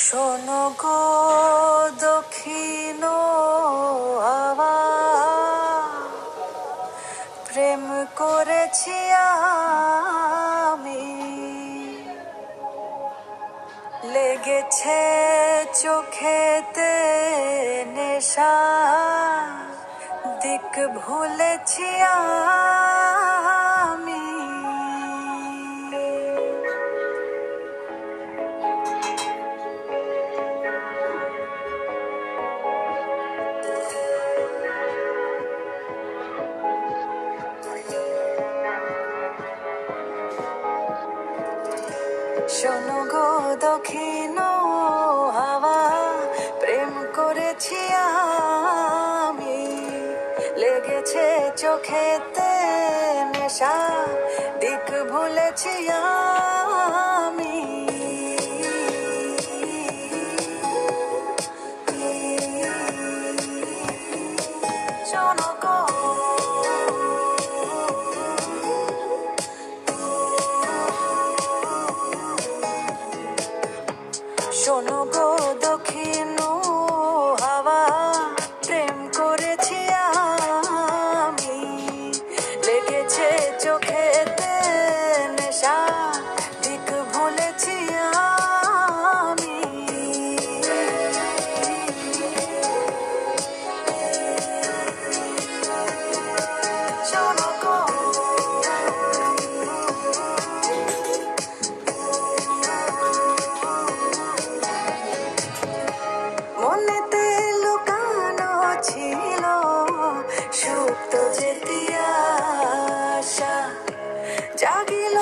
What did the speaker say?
শোনো গো দক্ষিণ হাওয়া, প্রেম করেছি আমি, লেগেছে চোখেতে নেশা, দিক ভুলেছি আমি। শোনো গো দক্ষিণ হাওয়া, প্রেম করেছি আমি, লেগেছে চোখেতে নেশা, দিক ভুলেছি আমি। শোনো গো শোনো গো দক্ষিণ হাওয়া, প্রেম করেছি আমি, লেগেছে চোখেতে নেশা, দিক ভুলেছি আমি। শোনো গো মনেতে লুকানো ছিল সুপ্ত যে তিয়াসা, জাগিল